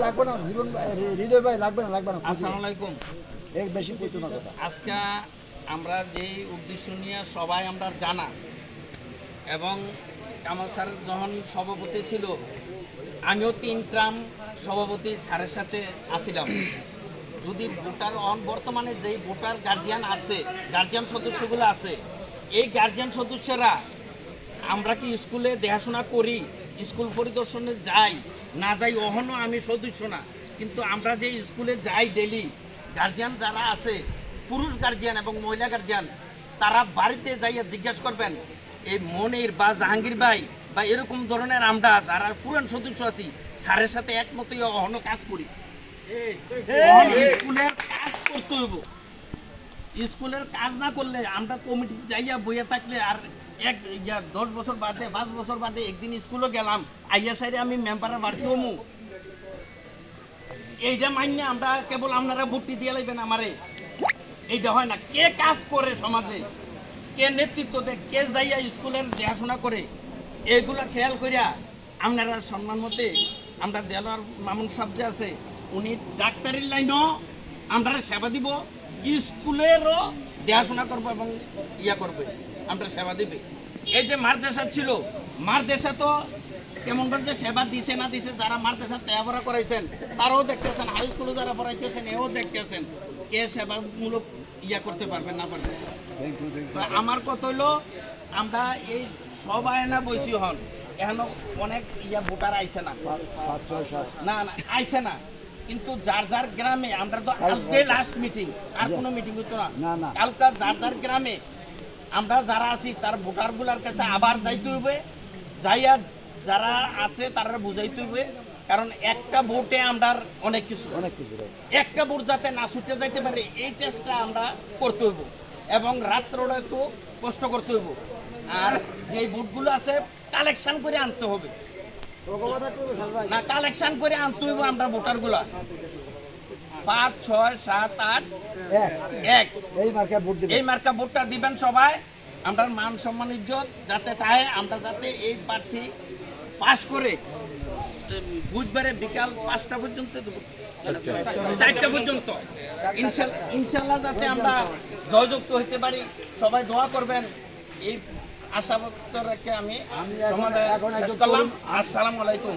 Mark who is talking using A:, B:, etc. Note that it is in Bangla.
A: লাগবে না জীবন হৃদয় ভাই লাগবে না
B: আসসালামু আলাইকুম।
A: এর বেশি কইতো না কথা।
B: আজকে আমরা যে উদ্দেশ্য নিয়ে সবাই আমরা জানা এবং কামাল স্যার যখন সভাপতি ছিল আমিও 3 টার্ম সভাপতি স্যারের সাথে আসছিলাম। যদি ভোটার বর্তমানে যেই ভোটার গার্জিয়ান আছে, গার্জিয়ান সদস্যগুলো আছে, এই গার্জিয়ান সদস্যরা আমরা কি স্কুলে দেখাশোনা করি, স্কুল পরিদর্শনে যাই না যাই, অহনো আমি সদস্য না, কিন্তু আমরা যে স্কুলে যাই ডেলি, গার্জিয়ান যারা আছে, পুরুষ গার্জিয়ান এবং মহিলা গার্জিয়ান, তারা বাড়িতে যাইয়া জিজ্ঞাসা করবেন এই মনির বা জাহাঙ্গীর ভাই বা এরকম ধরনের আমরা যারা পুরান সদস্য আছি স্যারের সাথে একমতই অহনো কাজ করি। স্কুলের কাজ করতে হইব, স্কুলের কাজ না করলে আমরা কমিটি যাইয়া বইয়া থাকলে আর 10 বছর বাদে 5 বছর বাদে একদিন স্কুলে গেলাম আইয়া সাইডে আমি মেম্বারের বাড়িতে হমু, এইটা মাইনে আমরা কেবল আপনারা ভর্তি দিয়ে লাইবেন আমারে, এইটা হয় না। কে কাজ করে সমাজে, কে নেতৃত্ব দেয়, কে যাইয়া স্কুলের দেখাশোনা করে, এইগুলা খেয়াল করিয়া আপনারা সম্মান মতে আমরা দেলোয়ার মামুন সাহেব যে আছে উনি ডাক্তারের লাইনও আমরা সেবা দিব, স্কুলেরও দেখাশোনা করবো এবং ইয়া করবে, আমরা সেবা দিবে। এই যে মারদেশা ছিল, মারদেশা তো কেমন যে সেবা দিছে না দিছে, যারা মারদেশা তেয়াভরা করাইছেন তারাও দেখতেছেন, হাই স্কুলে যারা পড়াইতেছেন এও দেখতেছেন, কে সেবামূলক ইয়া করতে পারবেন না পারবেন। আমার কথা হইলো আমরা এই সব আয়না বৈশি হন এখনো অনেক ইয়া ভোটার আইছে না, না না আইছে না, কিন্তু যার যার গ্রামে আমরা তো আজকে লাস্ট মিটিং, আর কোনো মিটিং হইতো না, কালকা যার যার গ্রামে আমরা যারা আছি তার ভোটার গুলার কাছে আবার যাইতে হইবে, যাইয়া যারা আছে তারা বুঝাইতে হইবে, কারণ একটা ভোটে আমরা অনেক কিছু, একটা ভোট যাতে না ছুটে যাইতে পারে এই চেষ্টা আমরা করতে হইব এবং রাত্রটা একটু কষ্ট করতে হইব। আর যে ভোটগুলো আছে কালেকশন করে আনতে হবে, না কালেকশন করে আনতে হইব আমরা ভোটারগুলা 5, 6, 7, 8, 1 এই মার্কা ভোটটা দিবেন সবাই। আমরা মান সম্মান ইজ্জত যাতে তাই আমরা যাতে এই প্রার্থী পাস করে বুধবারে বিকাল 5টা পর্যন্ত 4টা পর্যন্ত ইনশাল্লাহ যাতে আমরা জয়যুক্ত হইতে পারি, সবাই দোয়া করবেন, এই আশা ব্যক্ত রেখে আমি শেষ করলাম। আসসালামু আলাইকুম।